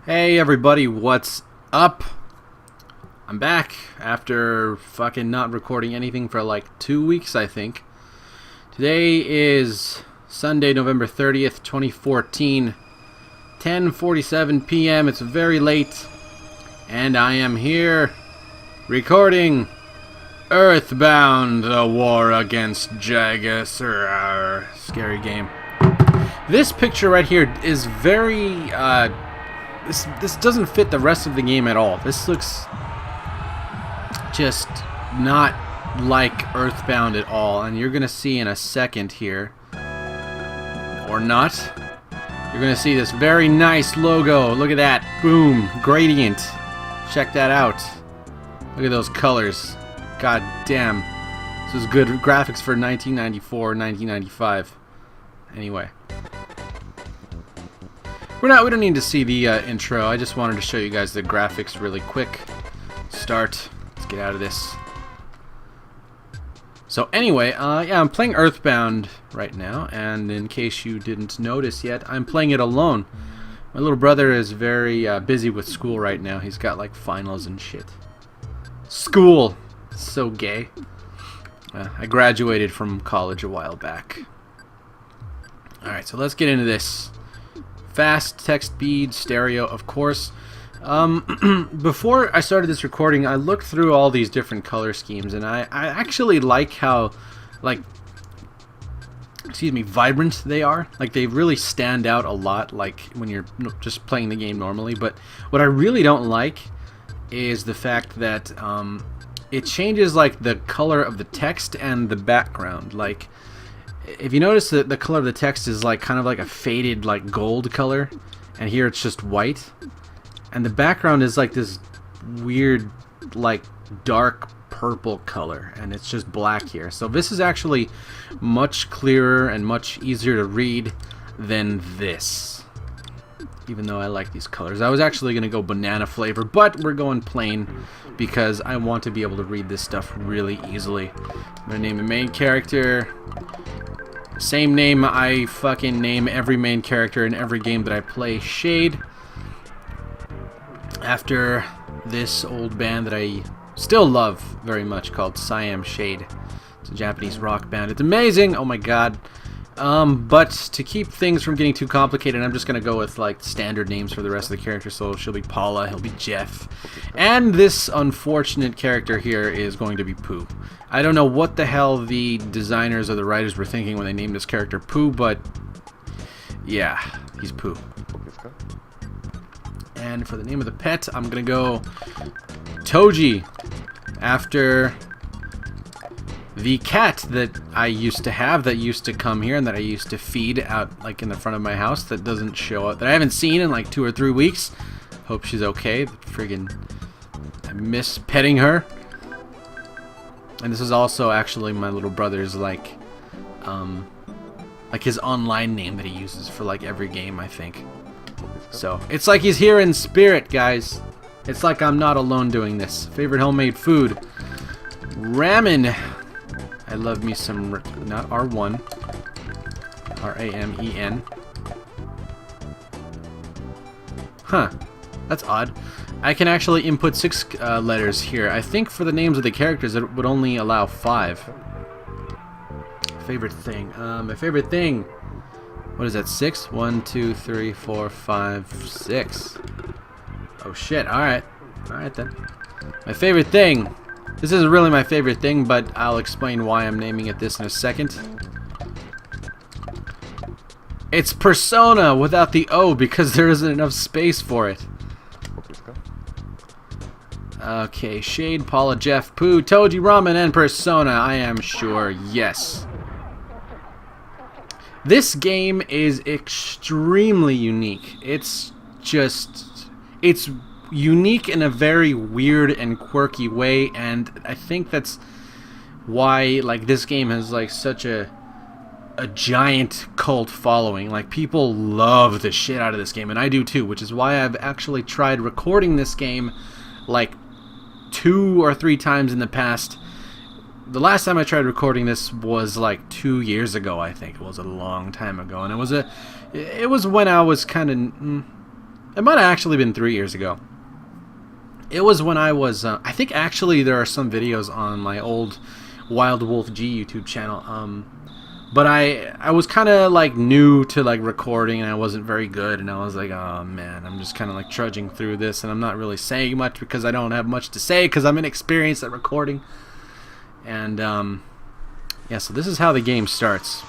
Hey everybody, what's up? I'm back after fucking not recording anything for like 2 weeks, I think. Today is Sunday, November 30th, 2014, 10:47 p.m. It's very late, and I am here recording Earthbound, the war against Jagus. Scary game. This picture right here is very, This doesn't fit the rest of the game at all. This looks just not like Earthbound at all, and you're gonna see in a second here, or not. You're gonna see this very nice logo. Look at that, boom, gradient. Check that out. Look at those colors. God damn, this is good graphics for 1994, 1995. Anyway. We don't need to see the intro. I just wanted to show you guys the graphics really quick. Start. Let's get out of this. So anyway, yeah, I'm playing Earthbound right now, and in case you didn't notice yet, I'm playing it alone. My little brother is very busy with school right now. He's got like finals and shit. School! So gay. I graduated from college a while back. Alright, so let's get into this. Fast, text speed, stereo, of course. Before I started this recording, I looked through all these different color schemes, and I actually like how, vibrant they are. Like, they really stand out a lot, like, when you're just playing the game normally. But what I really don't like is the fact that it changes, like, the color of the text and the background. Like, if you notice that the color of the text is like kind of like a faded like gold color, and here it's just white, and the background is like this weird like dark purple color, and it's just black here. So this is actually much clearer and much easier to read than this, even though I like these colors. I was actually gonna go banana flavor, but we're going plain because I want to be able to read this stuff really easily. I'm gonna name the main character same name I fucking name every main character in every game that I play, Shade, after this old band that I still love very much called Siam Shade. It's a Japanese rock band. It's amazing! Oh my god. But to keep things from getting too complicated, I'm just gonna go with like standard names for the rest of the characters. So she'll be Paula, he'll be Jeff, and this unfortunate character here is going to be Pooh. I don't know what the hell the designers or the writers were thinking when they named this character Pooh, but yeah, he's Pooh. And for the name of the pet, I'm gonna go Toji, after the cat that I used to have, that used to come here and that I used to feed out like in the front of my house, that doesn't show up, that I haven't seen in like 2 or 3 weeks. Hope she's okay. Friggin' I miss petting her. And this is also actually my little brother's like his online name that he uses for like every game, I think. So it's like he's here in spirit, guys. It's like I'm not alone doing this. Favorite homemade food: ramen. I love me some, not R1, R-A-M-E-N. Huh, that's odd. I can actually input 6 letters here. I think for the names of the characters it would only allow 5. Favorite thing. My favorite thing. What is that, 6? 1, 2, 3, 4, 5, 6. Oh shit, alright. Alright then. My favorite thing. This isn't really my favorite thing, but I'll explain why I'm naming it this in a second. It's Persona without the O because there isn't enough space for it. Okay, Shade, Paula, Jeff, Pooh, Toji, Ramen, and Persona, I am sure, yes. This game is extremely unique. It's unique in a very weird and quirky way, and I think that's why like this game has like such a giant cult following. Like, people love the shit out of this game, and I do too, which is why I've actually tried recording this game like 2 or 3 times in the past. The last time I tried recording this was like 2 years ago, I think. It was a long time ago, and it was when I was kind of It might have actually been 3 years ago. It was when I was, I think actually there are some videos on my old Wild Wolf G YouTube channel. But I was kind of like new to like recording, and I wasn't very good, and I was like, oh man, I'm just kind of like trudging through this, and I'm not really saying much because I don't have much to say because I'm inexperienced at recording. And yeah, so this is how the game starts.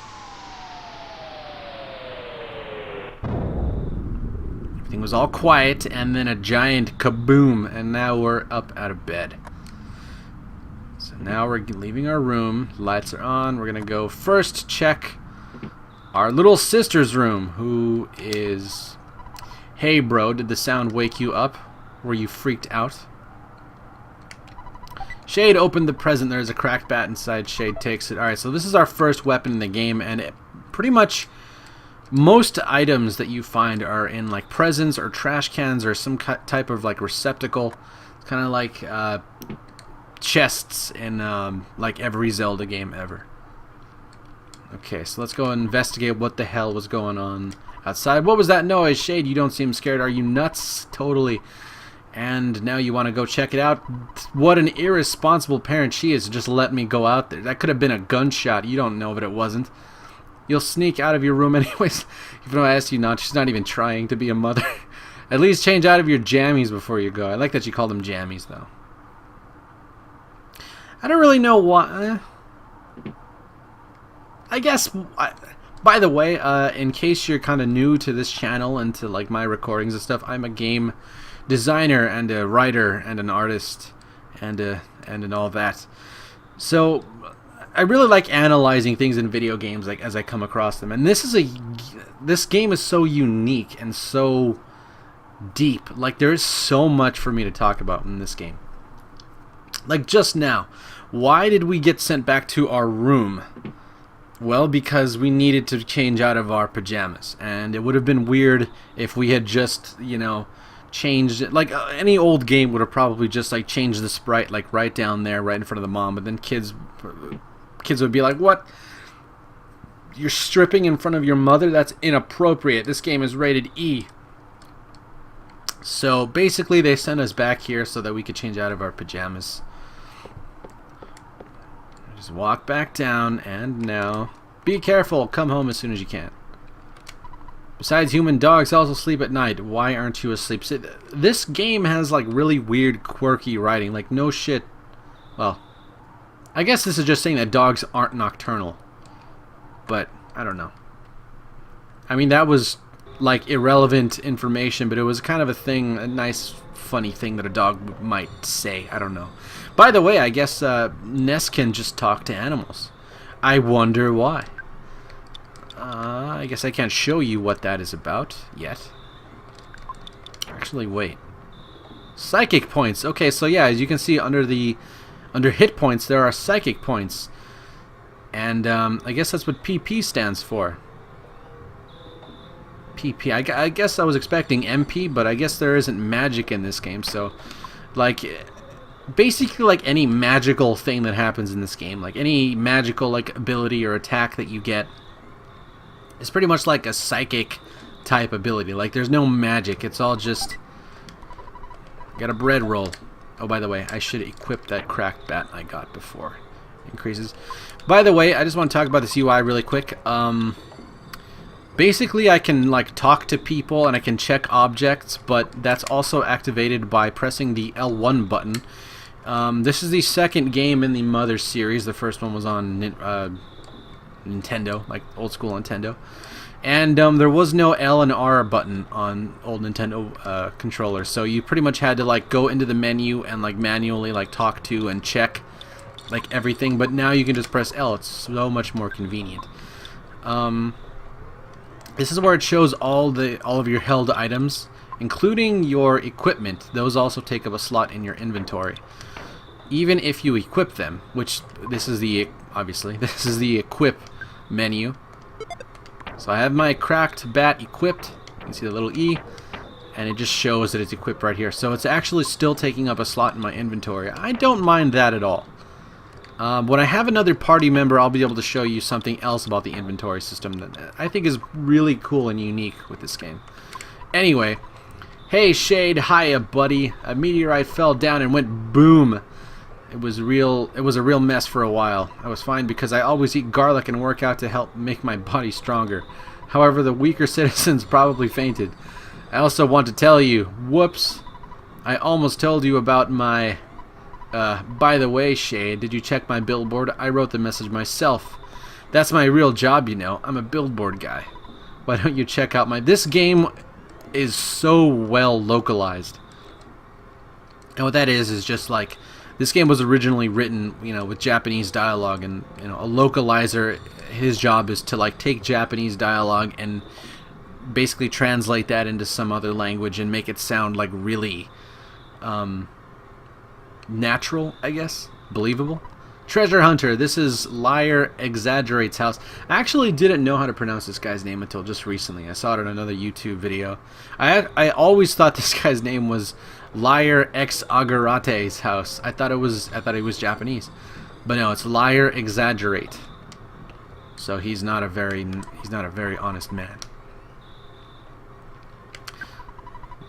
Everything was all quiet, and then a giant kaboom, and now we're up out of bed. So now we're leaving our room. Lights are on. We're gonna go first check our little sister's room, who is... Hey bro, did the sound wake you up? Were you freaked out? Shade opened the present. There's a cracked bat inside. Shade takes it. Alright, so this is our first weapon in the game, and pretty much most items that you find are in like presents or trash cans or some type of like receptacle. It's kind of like chests in like every Zelda game ever. Okay, so let's go investigate what the hell was going on outside. What was that noise? Shade, you don't seem scared. Are you nuts? Totally. And now you want to go check it out? What an irresponsible parent she is to just let me go out there. That could have been a gunshot. You don't know, but it wasn't. You'll sneak out of your room anyways. Even though I asked you not, she's not even trying to be a mother. At least change out of your jammies before you go. I like that you call them jammies, though. I don't really know why. I guess, by the way, in case you're kind of new to this channel and to like my recordings and stuff, I'm a game designer and a writer and an artist and all that. So I really like analyzing things in video games, like as I come across them. And this game is so unique and so deep. Like there is so much for me to talk about in this game. Like just now, why did we get sent back to our room? Well, because we needed to change out of our pajamas, and it would have been weird if we had just, you know, changed it. Like any old game would have probably just like changed the sprite like right down there, right in front of the mom. But then kids would be like, "What? You're stripping in front of your mother? That's inappropriate. This game is rated E." So basically, they sent us back here so that we could change out of our pajamas. Just walk back down, and now be careful. Come home as soon as you can. Besides, human dogs also sleep at night. Why aren't you asleep? See, this game has like really weird, quirky writing. Like no shit. Well, I guess this is just saying that dogs aren't nocturnal. But I don't know. I mean, that was like irrelevant information, but it was kind of a thing, a nice, funny thing that a dog might say. I don't know. By the way, I guess Ness can just talk to animals. I wonder why. I guess I can't show you what that is about yet. Actually, wait. Psychic points. Okay, so yeah, as you can see under hit points, there are psychic points. And I guess that's what PP stands for. PP. I guess I was expecting MP, but I guess there isn't magic in this game, so like basically like any magical thing that happens in this game, like any magical like ability or attack that you get, it's pretty much like a psychic type ability. Like there's no magic, it's all just got a bread roll. Oh, by the way, I should equip that cracked bat I got before. Increases. By the way, I just want to talk about this UI really quick. Basically, I can like talk to people and I can check objects, but that's also activated by pressing the L1 button. This is the second game in the Mother series. The first one was on Nintendo, like old school Nintendo. And there was no L and R button on old Nintendo controllers, so you pretty much had to like go into the menu and like manually like talk to and check like everything. But now you can just press L. It's so much more convenient. This is where it shows all of your held items, including your equipment. Those also take up a slot in your inventory, even if you equip them. Which this is the this is the equip menu. So I have my cracked bat equipped. You can see the little E, and it just shows that it's equipped right here. So it's actually still taking up a slot in my inventory. I don't mind that at all. When I have another party member, I'll be able to show you something else about the inventory system that I think is really cool and unique with this game. Anyway, Hey Shade, hiya buddy. A meteorite fell down and went boom. It was a real mess for a while. I was fine because I always eat garlic and work out to help make my body stronger. However, the weaker citizens probably fainted. I also want to tell you, whoops, I almost told you about my, by the way, Shade, did you check my billboard? I wrote the message myself. That's my real job, you know. I'm a billboard guy. Why don't you check out this game is so well localized. And what that is just like, this game was originally written, you know, with Japanese dialogue, and, you know, a localizer, his job is to, like, take Japanese dialogue and basically translate that into some other language and make it sound, like, really, natural, I guess, believable. Treasure Hunter, this is Liar Exaggerate's house. I actually didn't know how to pronounce this guy's name until just recently. I saw it in another YouTube video. I always thought this guy's name was Liar Exaggerate's house. I thought he was Japanese. But no, it's Liar Exaggerate. So he's not a very honest man.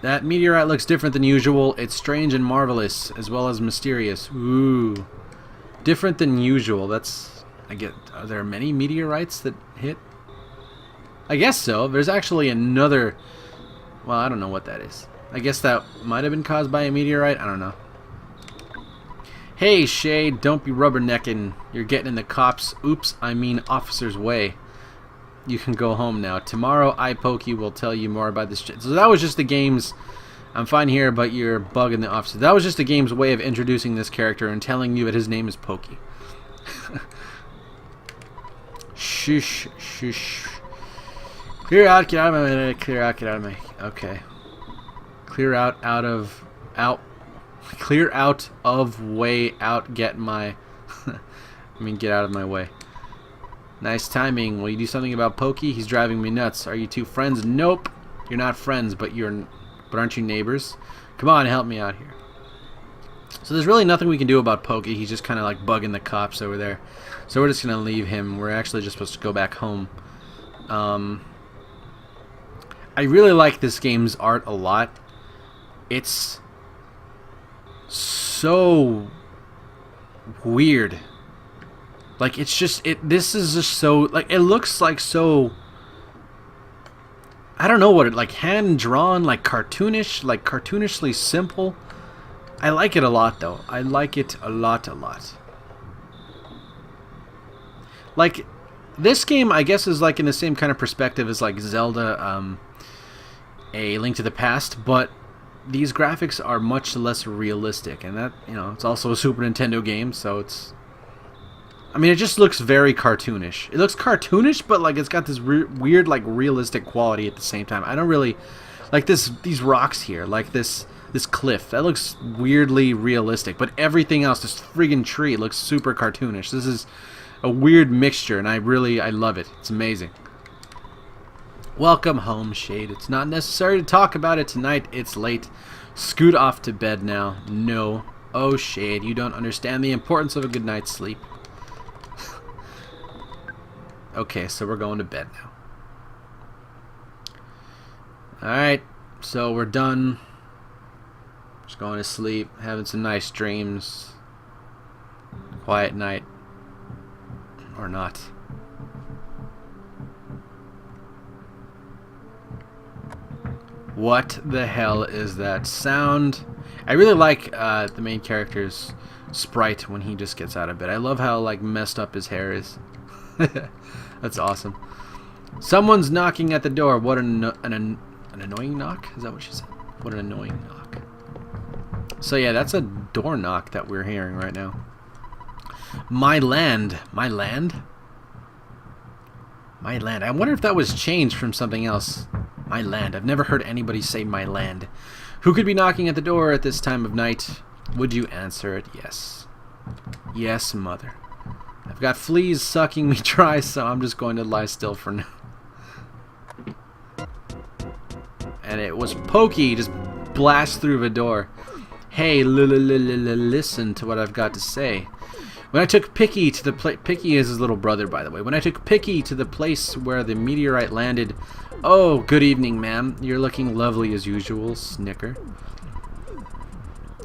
That meteorite looks different than usual. It's strange and marvelous, as well as mysterious. Ooh. Different than usual. That's... Are there many meteorites that hit? I guess so. There's actually another... Well, I don't know what that is. I guess that might have been caused by a meteorite. I don't know. Hey, Shade, don't be rubbernecking. You're getting in the cops' officer's way. You can go home now. Tomorrow, Pokey will tell you more about this shit. So that was just the game's... I'm fine here, but you're bugging the officer. That was just the game's way of introducing this character and telling you that his name is Pokey. Shush, shush. Clear out, get out of my... Clear out, get out of my... Okay. Clear out of... Clear out of way out, get my... get out of my way. Nice timing. Will you do something about Pokey? He's driving me nuts. Are you two friends? Nope. You're not friends, but aren't you neighbors? Come on, help me out here. So there's really nothing we can do about Pokey. He's just kind of like bugging the cops over there. So we're just going to leave him. We're actually just supposed to go back home. I really like this game's art a lot. It's so weird. Like, it's just... This is just so... Like, it looks like so... I don't know what it... Like, hand-drawn, like, cartoonish, like, cartoonishly simple. I like it a lot, though. I like it a lot. Like, this game, I guess, is, like, in the same kind of perspective as, like, Zelda, A Link to the Past, but these graphics are much less realistic, and that, you know, it's also a Super Nintendo game, so it's... I mean, it just looks very cartoonish. It looks cartoonish, but like it's got this weird, like realistic quality at the same time. I don't really like these rocks here, like this cliff. That looks weirdly realistic, but everything else, this friggin' tree, looks super cartoonish. This is a weird mixture, and I love it. It's amazing. Welcome home, Shade. It's not necessary to talk about it tonight. It's late. Scoot off to bed now. No. Oh, Shade, you don't understand the importance of a good night's sleep. Okay, so we're going to bed now. Alright, so we're done. Just going to sleep, having some nice dreams. Quiet night. Or not. What the hell is that sound? I really like the main character's sprite when he just gets out of bed. I love how like messed up his hair is. That's awesome. Someone's knocking at the door. What an annoying knock? Is that what she said? What an annoying knock. So yeah, that's a door knock that we're hearing right now. My land. My land? My land. I wonder if that was changed from something else. My land. I've never heard anybody say my land. Who could be knocking at the door at this time of night? Would you answer it? Yes. Yes, mother. I've got fleas sucking me dry, so I'm just going to lie still for now. And it was Pokey just blast through the door. Hey, listen to what I've got to say. When I took Picky to the Picky is his little brother, by the way. When I took Picky to the place where the meteorite landed... Oh, good evening, ma'am. You're looking lovely as usual, snicker.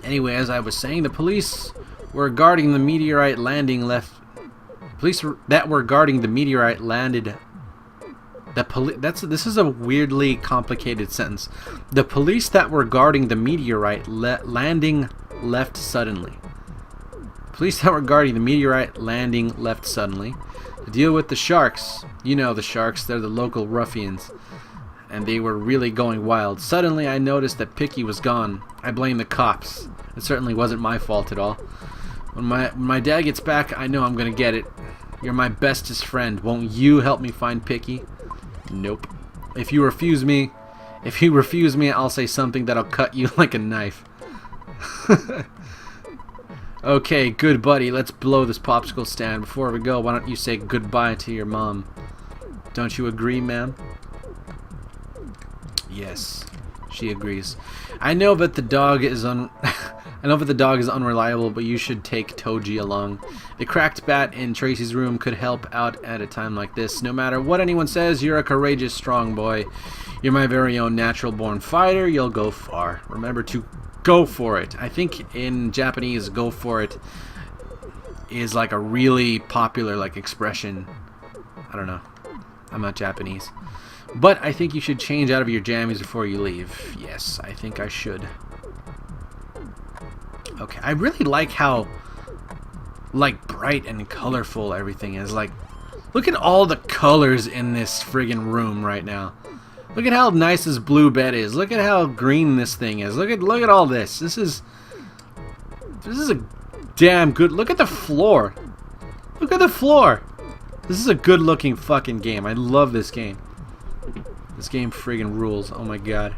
Anyway, as I was saying, the police were guarding the meteorite landing that were guarding the meteorite landed... This is a weirdly complicated sentence. The police that were guarding the meteorite landing left suddenly. Police that were guarding the meteorite landing left suddenly to deal with the sharks. You know the sharks, they're the local ruffians. And they were really going wild. Suddenly I noticed that Picky was gone. I blame the cops. It certainly wasn't my fault at all. When my dad gets back, I know I'm gonna get it. You're my bestest friend. Won't you help me find Picky? Nope. If you refuse me, I'll say something that'll cut you like a knife. Okay, good buddy, let's blow this popsicle stand. Before we go, why don't you say goodbye to your mom? Don't you agree, ma'am? Yes, she agrees. I know that the dog is unreliable, but you should take Toji along. The cracked bat in Tracy's room could help out at a time like this. No matter what anyone says, you're a courageous, strong boy. You're my very own natural-born fighter. You'll go far. Remember to go for it. I think in Japanese, go for it is like a really popular like expression. I don't know. I'm not Japanese. But I think you should change out of your jammies before you leave. Yes, I think I should. Okay, I really like how like bright and colorful everything is. Like, look at all the colors in this friggin' room right now. Look at how nice this blue bed is. Look at how green this thing is. Look at all this. This is a damn good. Look at the floor. Look at the floor. This is a good looking fucking game. I love this game. This game friggin' rules. Oh my god.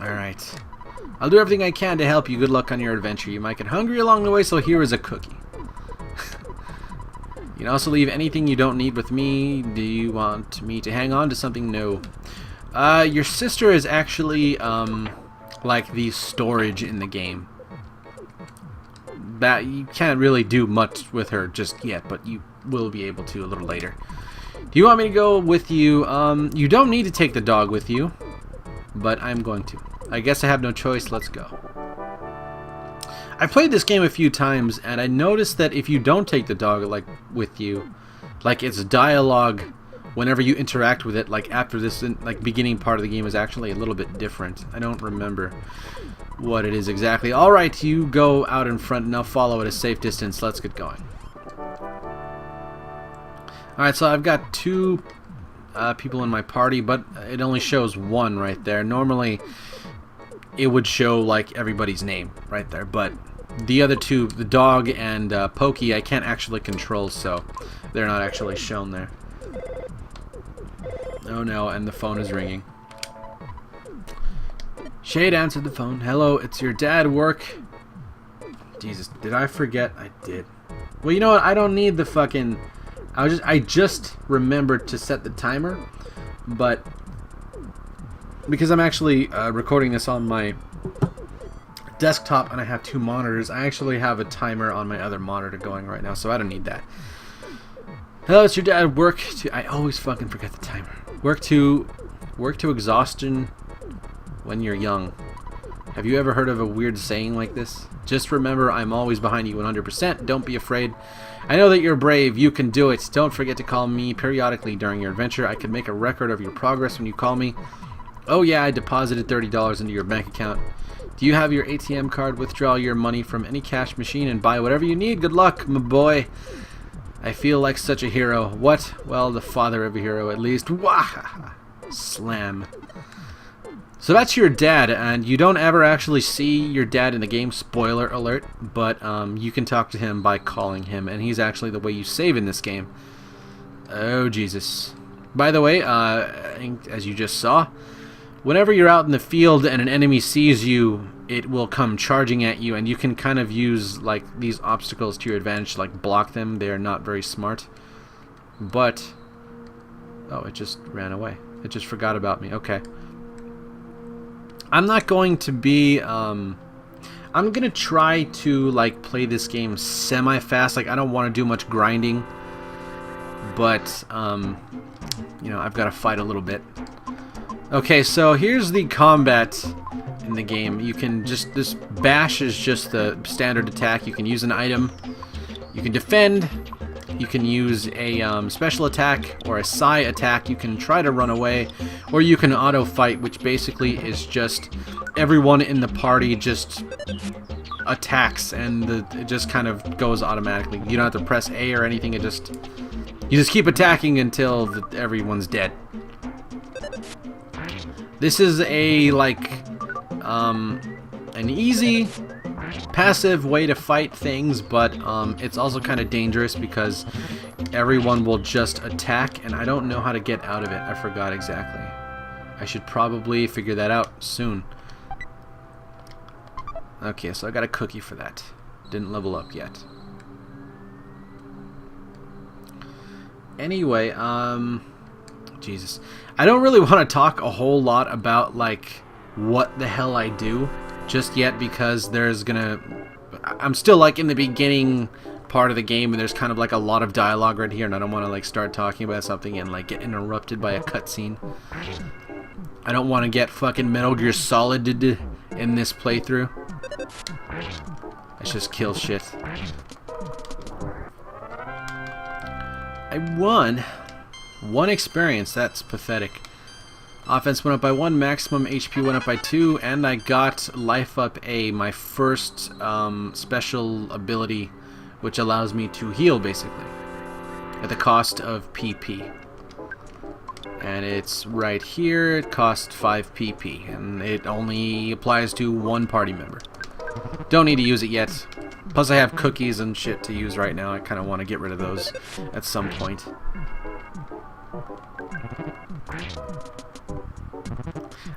Alright. I'll do everything I can to help you. Good luck on your adventure. You might get hungry along the way, so here is a cookie. You can also leave anything you don't need with me. Do you want me to hang on to something? No. Your sister is actually, like the storage in the game. That you can't really do much with her just yet, but you will be able to a little later. Do you want me to go with you? You don't need to take the dog with you, but I'm going to. I guess I have no choice. Let's go. I played this game a few times, and I noticed that if you don't take the dog like with you, like its dialogue, whenever you interact with it, like after this like beginning part of the game is actually a little bit different. I don't remember what it is exactly. All right, you go out in front, and I'll follow at a safe distance. Let's get going. All right, so I've got two people in my party, but it only shows one right there. Normally, it would show like everybody's name right there, but the other two, the dog and Pokey, I can't actually control, so they're not actually shown there. Oh no, and the phone is ringing. Shade answered the phone. Hello, it's your dad. Work. Jesus, did I forget? I did. Well, you know what? I don't need the fucking... I just remembered to set the timer, but because I'm actually recording this on my desktop and I have two monitors, I actually have a timer on my other monitor going right now, so I don't need that. Hello, it's your dad. Work to... I always fucking forget the timer. Work to exhaustion when you're young. Have you ever heard of a weird saying like this? Just remember, I'm always behind you 100%. Don't be afraid. I know that you're brave. You can do it. Don't forget to call me periodically during your adventure. I can make a record of your progress when you call me. Oh yeah, I deposited $30 into your bank account. Do you have your ATM card? Withdraw your money from any cash machine and buy whatever you need. Good luck, my boy. I feel like such a hero. What? Well, the father of a hero, at least. Wah! Slam. So that's your dad, and you don't ever actually see your dad in the game, spoiler alert, but you can talk to him by calling him, and he's actually the way you save in this game. Oh, Jesus. By the way, as you just saw, whenever you're out in the field and an enemy sees you, it will come charging at you, and you can kind of use like these obstacles to your advantage, like block them. They are not very smart. But, oh, it just ran away. It just forgot about me. Okay. I'm not going to be, I'm I'm gonna try to like play this game semi-fast. Like I don't want to do much grinding, but you know, I've got to fight a little bit. Okay, so here's the combat in the game. You can just, this bash is just the standard attack. You can use an item, you can defend, you can use a special attack or a psi attack, you can try to run away, or you can auto fight, which basically is just everyone in the party just attacks and it just kind of goes automatically. You don't have to press A or anything, you just keep attacking until everyone's dead. This is a like an easy passive way to fight things, but it's also kind of dangerous because everyone will just attack, and I don't know how to get out of it. I forgot exactly. I should probably figure that out soon. Okay, so I got a cookie for that. Didn't level up yet. Anyway, Jesus. I don't really want to talk a whole lot about, like, what the hell I do just yet, because I'm still, like, in the beginning part of the game, and there's kind of, like, a lot of dialogue right here, and I don't want to, like, start talking about something and, like, get interrupted by a cutscene. I don't want to get fucking Metal Gear Solid in this playthrough. Let's just kill shit. I won 1 experience. That's pathetic. Offense went up by 1, maximum HP went up by 2, and I got Life Up A, my first special ability, which allows me to heal, basically, at the cost of PP. And it's right here. It costs 5 PP, and it only applies to 1 party member. Don't need to use it yet. Plus I have cookies and shit to use right now. I kind of want to get rid of those at some point.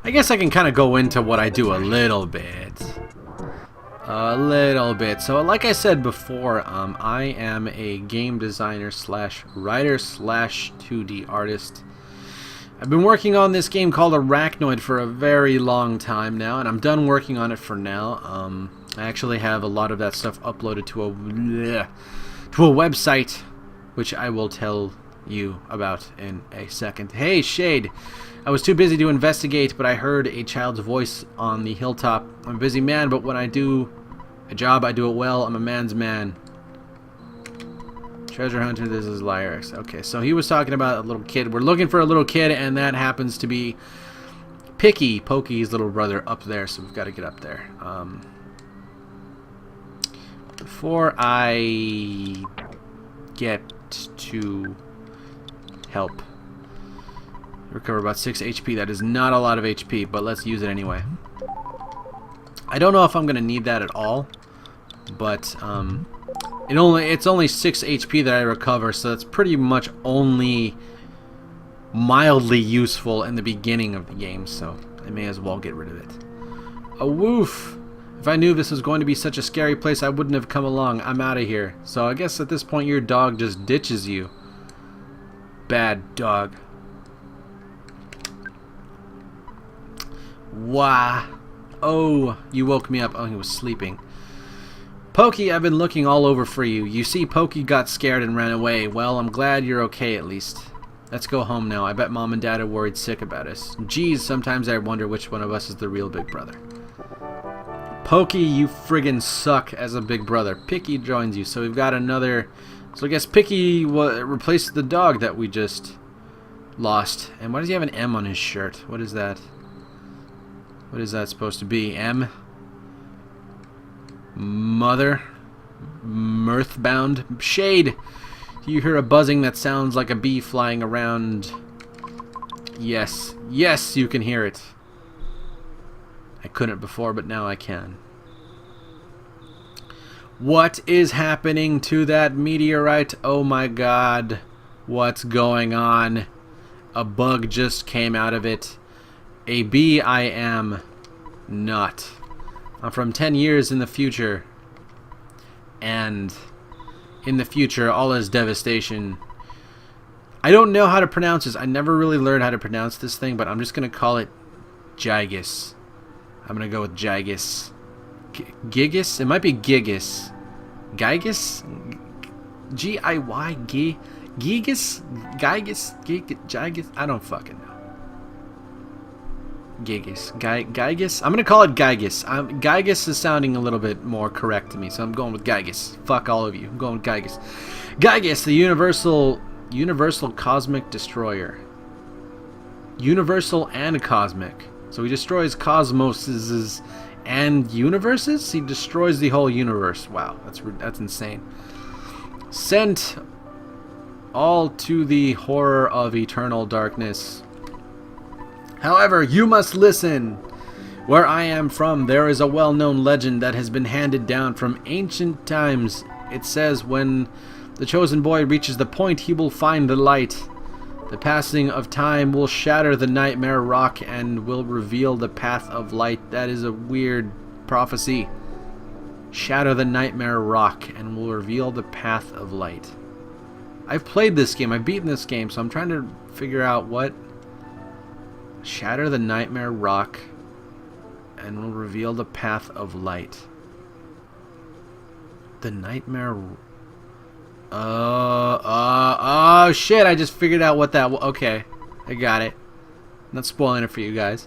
I guess I can kind of go into what I do a little bit. So like I said before, I am a game designer slash writer slash 2D artist. I've been working on this game called Randroid for a very long time now, and I'm done working on it for now. I actually have a lot of that stuff uploaded to a website, which I will tell you about in a second. Hey, Shade! I was too busy to investigate, but I heard a child's voice on the hilltop. I'm a busy man, but when I do a job, I do it well. I'm a man's man. Treasure hunter, this is Lyrex. Okay, so he was talking about a little kid. We're looking for a little kid, and that happens to be Pokey's little brother up there, so we've got to get up there. Before I get to help, recover about 6 HP. That is not a lot of HP, but let's use it anyway. I don't know if I'm going to need that at all, but it's only 6 HP that I recover, so that's pretty much only mildly useful in the beginning of the game, so I may as well get rid of it. A woof! If I knew this was going to be such a scary place, I wouldn't have come along. I'm out of here. So I guess at this point your dog just ditches you. Bad dog. Wah. Oh, you woke me up. Oh, he was sleeping. Pokey, I've been looking all over for you. You see, Pokey got scared and ran away. Well, I'm glad you're okay at least. Let's go home now. I bet Mom and Dad are worried sick about us. Geez, sometimes I wonder which one of us is the real big brother. Pokey, you friggin' suck as a big brother. Picky joins you, so we've got another... So I guess Picky replaced the dog that we just lost. And why does he have an M on his shirt? What is that? What is that supposed to be? M? Mother? Earthbound? Shade! Do you hear a buzzing that sounds like a bee flying around? Yes. Yes, you can hear it. I couldn't before, but now I can. What is happening to that meteorite? Oh my god. What's going on? A bug just came out of it. A bee I am not. I'm from 10 years in the future. And in the future, all is devastation. I don't know how to pronounce this. I never really learned how to pronounce this thing, but I'm just going to call it Gigas. I'm going to go with Gigas. Gigas? It might be Gigas. Gigas? G-I-Y? Gigas? Gigas? I don't fucking know. Gigas. Gigas? I'm gonna call it Gigas. Gigas is sounding a little bit more correct to me, so I'm going with Gigas. Fuck all of you. I'm going with Gigas. Gigas, the universal cosmic destroyer. Universal and cosmic. So he destroys cosmoses and universes? He destroys the whole universe. Wow, that's insane. Sent all to the horror of eternal darkness. However, you must listen. Where I am from, there is a well-known legend that has been handed down from ancient times. It says when the chosen boy reaches the point, he will find the light. The passing of time will shatter the nightmare rock and will reveal the path of light. That is a weird prophecy. Shatter the nightmare rock and will reveal the path of light. I've played this game. I've beaten this game, so I'm trying to figure out what... Shatter the nightmare rock and will reveal the path of light. The nightmare... Oh shit, I just figured out what that was. Okay, I got it. Not spoiling it for you guys.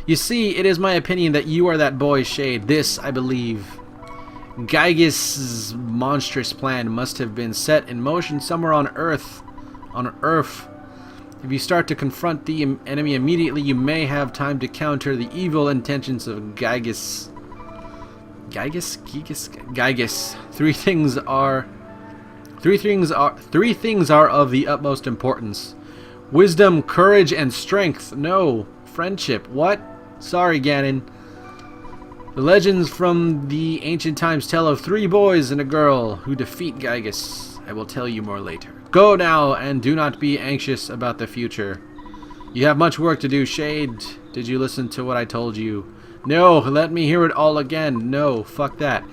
You see, it is my opinion that you are that boy Shade. This, I believe, Gigas' monstrous plan must have been set in motion somewhere on Earth. If you start to confront the enemy immediately, you may have time to counter the evil intentions of Gigas. Gigas. Three things are of the utmost importance. Wisdom, courage, and strength. No. Friendship. What? Sorry, Ganon. The legends from the ancient times tell of 3 boys and a girl who defeat Gigas. I will tell you more later. Go now, and do not be anxious about the future. You have much work to do, Shade. Did you listen to what I told you? No, let me hear it all again. No, fuck that.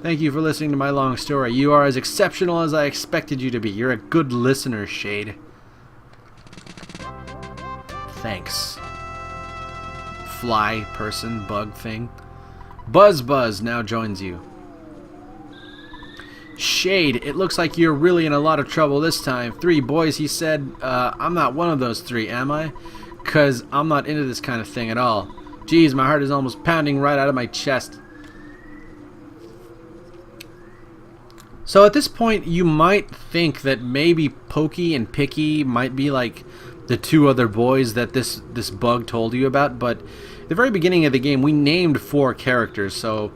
Thank you for listening to my long story. You are as exceptional as I expected you to be. You're a good listener, Shade. Thanks. Fly person, bug thing. Buzz now joins you. Shade, it looks like you're really in a lot of trouble this time. 3 boys, he said. I'm not one of those 3, am I? 'Cause I'm not into this kind of thing at all. Jeez, my heart is almost pounding right out of my chest. So at this point, you might think that maybe Pokey and Picky might be like the 2 other boys that this bug told you about, but at the very beginning of the game, we named 4 characters, so,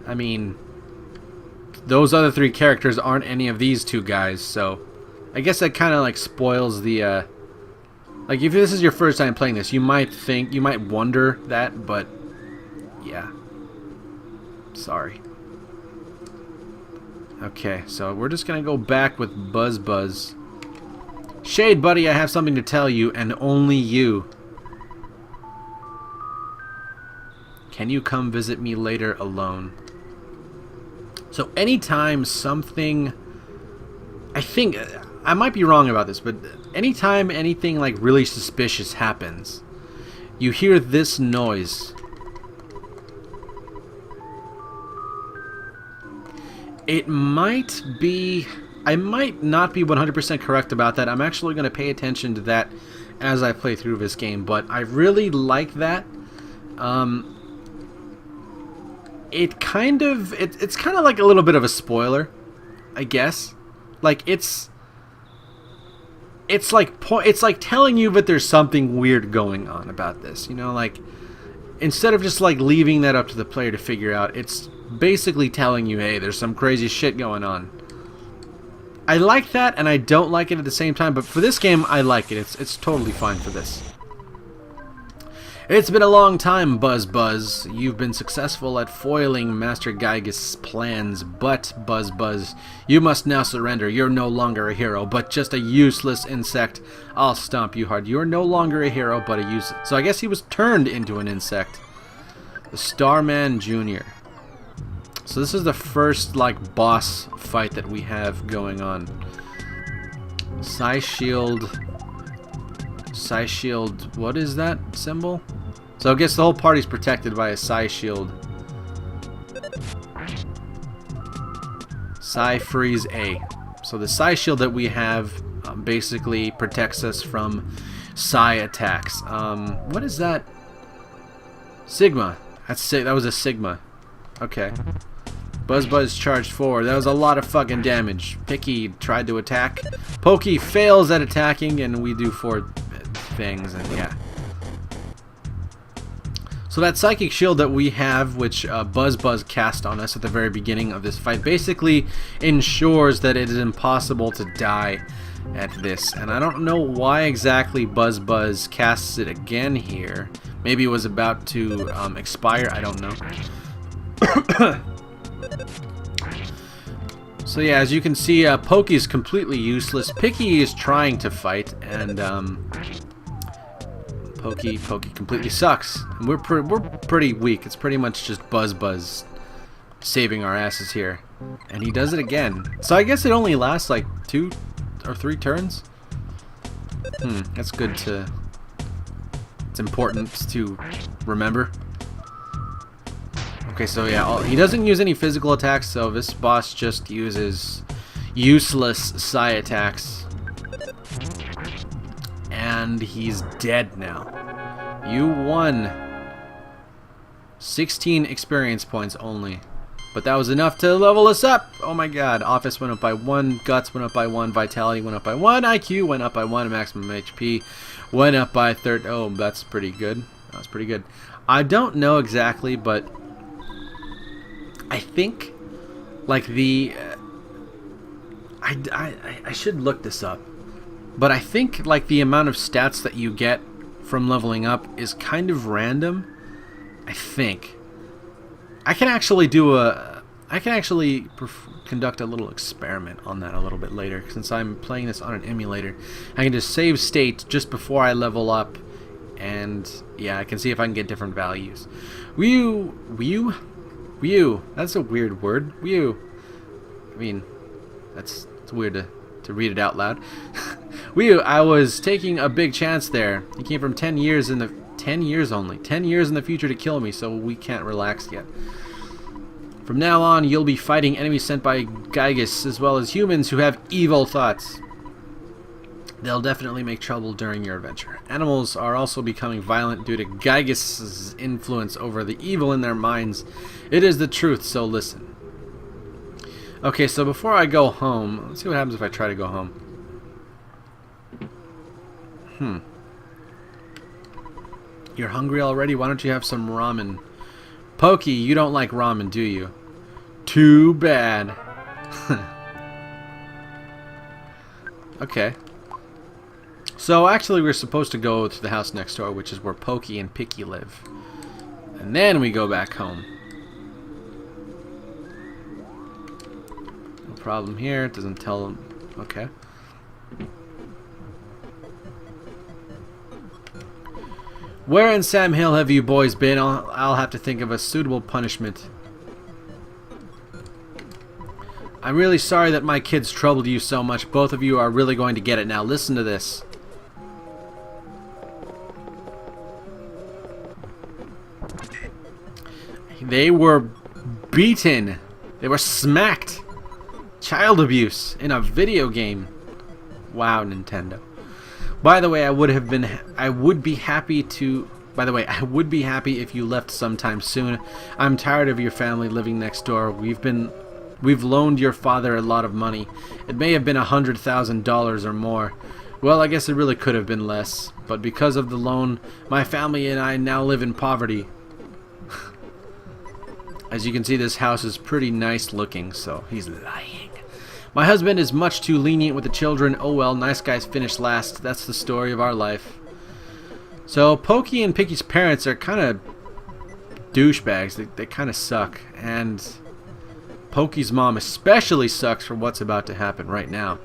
I mean, those other 3 characters aren't any of these 2 guys, so I guess that kind of like spoils the, like if this is your first time playing this, you might wonder that, but yeah, sorry. Okay, so we're just gonna go back with Buzz. Shade, buddy, I have something to tell you, and only you. Can you come visit me later alone? So anytime something... I think... I might be wrong about this, but anytime anything like really suspicious happens, you hear this noise. It might be... I might not be 100% correct about that. I'm actually going to pay attention to that as I play through this game, but I really like that. It kind of... It's kind of like a little bit of a spoiler, I guess. Like, it's like telling you that there's something weird going on about this, you know, like instead of just like leaving that up to the player to figure out, it's basically telling you, hey, there's some crazy shit going on. I like that and I don't like it at the same time, but for this game I like it. It's totally fine for this. It's been a long time, Buzz. You've been successful at foiling Master Gigas' plans, but Buzz, you must now surrender. You're no longer a hero, but just a useless insect. I'll stomp you hard. You're no longer a hero, but a useless... So I guess he was turned into an insect. The Starman Junior. So this is the first, like, boss fight that we have going on. Psy Shield, what is that symbol? So I guess the whole party's protected by a Psy Shield. Psi Freeze A. So the Psi shield that we have basically protects us from Psi attacks. What is that? Sigma. That was a Sigma. Okay. Buzz charged forward. That was a lot of fucking damage. Picky tried to attack. Pokey fails at attacking, and we do 4 things, and yeah. So that psychic shield that we have, which Buzz cast on us at the very beginning of this fight, basically ensures that it is impossible to die at this. And I don't know why exactly Buzz casts it again here. Maybe it was about to expire. I don't know. So yeah, as you can see, Pokey is completely useless. Picky is trying to fight, and Pokey completely sucks. And we're pretty weak. It's pretty much just Buzz saving our asses here, and he does it again. So I guess it only lasts like 2 or 3 turns. That's good to. It's important to remember. Okay, so yeah, he doesn't use any physical attacks, so this boss just uses useless Psi attacks. And he's dead now. You won. 16 experience points only. But that was enough to level us up! Oh my god, Office went up by 1, Guts went up by 1, Vitality went up by 1, IQ went up by 1, Maximum HP went up by 30. Oh, that's pretty good. That's pretty good. I don't know exactly, but I think, like the, I should look this up, but I think like the amount of stats that you get from leveling up is kind of random. I think I can actually conduct a little experiment on that a little bit later, since I'm playing this on an emulator. I can just save state just before I level up, and yeah, I can see if I can get different values. Whew, that's a weird word. Whew. I mean, it's weird to read it out loud. Whew, I was taking a big chance there. He came from 10 years in the 10 years only. 10 years in the future to kill me, so we can't relax yet. From now on, you'll be fighting enemies sent by Gygus, as well as humans who have evil thoughts. They'll definitely make trouble during your adventure. Animals are also becoming violent due to Gygus' influence over the evil in their minds. It is the truth, so listen. Okay, so before I go home, let's see what happens if I try to go home. You're hungry already? Why don't you have some ramen? Pokey, you don't like ramen, do you? Too bad. Okay. So actually we're supposed to go to the house next door, which is where Pokey and Picky live. And then we go back home. No problem here. It doesn't tell them. Okay. Where in Sam Hill have you boys been? I'll have to think of a suitable punishment. I'm really sorry that my kids troubled you so much. Both of you are really going to get it now. Listen to this. They were beaten. They were smacked. Child abuse in a video game. Wow, Nintendo. By the way, I would be happy if you left sometime soon. I'm tired of your family living next door. We've loaned your father a lot of money. It may have been $100,000 or more. Well, I guess it really could have been less. But because of the loan, my family and I now live in poverty. As you can see, this house is pretty nice looking, so he's lying. My husband is much too lenient with the children. Oh well, nice guys finish last. That's the story of our life. So, Pokey and Picky's parents are kind of douchebags. They kind of suck. And Pokey's mom especially sucks for what's about to happen right now.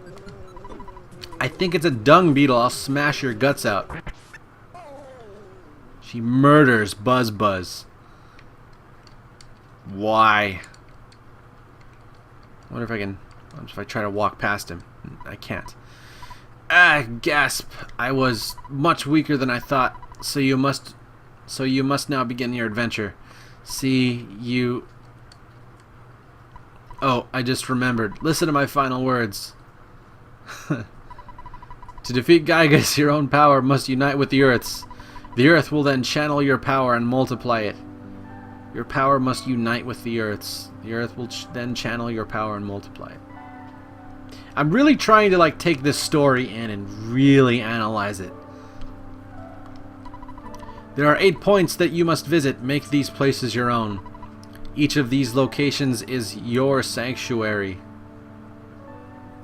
I think it's a dung beetle. I'll smash your guts out. She murders Buzz. Why? I wonder if I can... If I try to walk past him. I can't. Ah, gasp. I was much weaker than I thought. So you must now begin your adventure. See, you Oh, I just remembered. Listen to my final words. To defeat Gygas, your own power must unite with the Earth's. The Earth will then channel your power and multiply it. Your power must unite with the Earth's. The Earth will then channel your power and multiply it. I'm really trying to like take this story in and really analyze it. There are 8 points that you must visit. Make these places your own. Each of these locations is your sanctuary.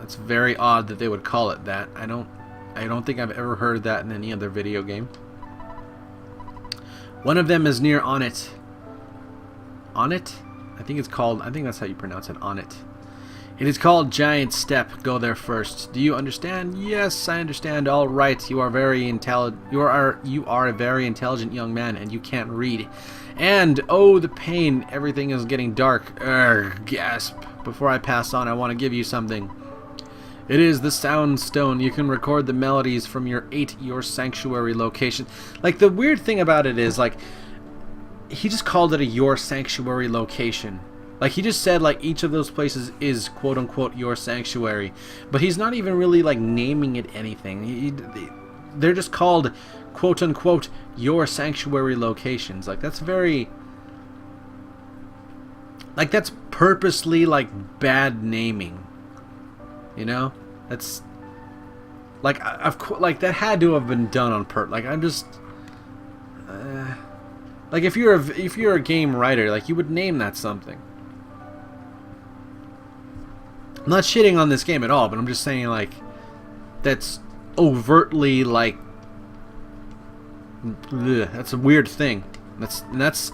That's very odd that they would call it that. I don't think I've ever heard that in any other video game. One of them is near Onit. Onit? I think that's how you pronounce it, Onit. It is called Giant Step. Go there first. Do you understand? Yes, I understand. All right. You are very intelligent. You are a very intelligent young man, and you can't read. And oh, the pain! Everything is getting dark. Urgh, gasp! Before I pass on, I want to give you something. It is the Sound Stone. You can record the melodies from your sanctuary location. Like the weird thing about it is, like, he just called it a your sanctuary location. Like, he just said, like, each of those places is, quote-unquote, your sanctuary. But he's not even really, like, naming it anything. They're just called, quote-unquote, your sanctuary locations. Like, that's very... Like, that's purposely, like, bad naming. You know? That's... Like, like, that had to have been done on purpose. Like, I'm just... like, if you're a game writer, like, you would name that something. I'm not shitting on this game at all, but I'm just saying, like, that's overtly, like, ugh, that's a weird thing. That's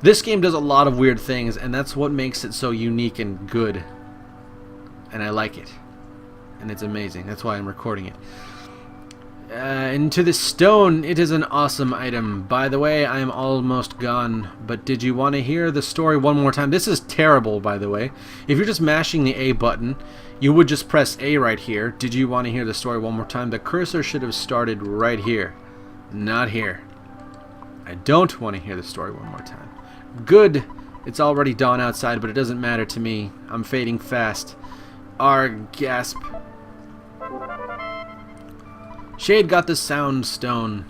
this game does a lot of weird things, and that's what makes it so unique and good. And I like it, and it's amazing. That's why I'm recording it. Into this stone, it is an awesome item. By the way, I am almost gone, but did you want to hear the story one more time? This is terrible, by the way. If you're just mashing the A button, you would just press A right here. Did you want to hear the story one more time? The cursor should have started right here, not here. I don't want to hear the story one more time. Good. It's already dawn outside, but it doesn't matter to me. I'm fading fast. Arg, gasp. Shade got the Sound Stone.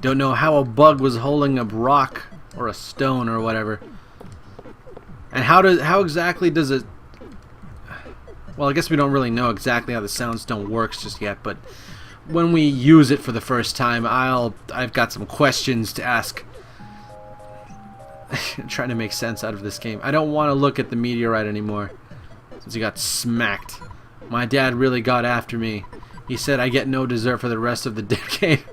Don't know how a bug was holding a rock or a stone or whatever. And how exactly does it... Well, I guess we don't really know exactly how the Sound Stone works just yet, but when we use it for the first time, I've got some questions to ask. Trying to make sense out of this game. I don't want to look at the Meteorite anymore, since he got smacked. My dad really got after me. He said I get no dessert for the rest of the decade.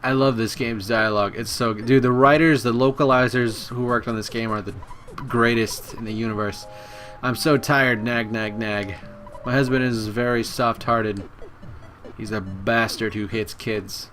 I love this game's dialogue. It's so good. Dude, the writers, the localizers who worked on this game are the greatest in the universe. I'm so tired, nag, nag, nag. My husband is very soft-hearted. He's a bastard who hits kids.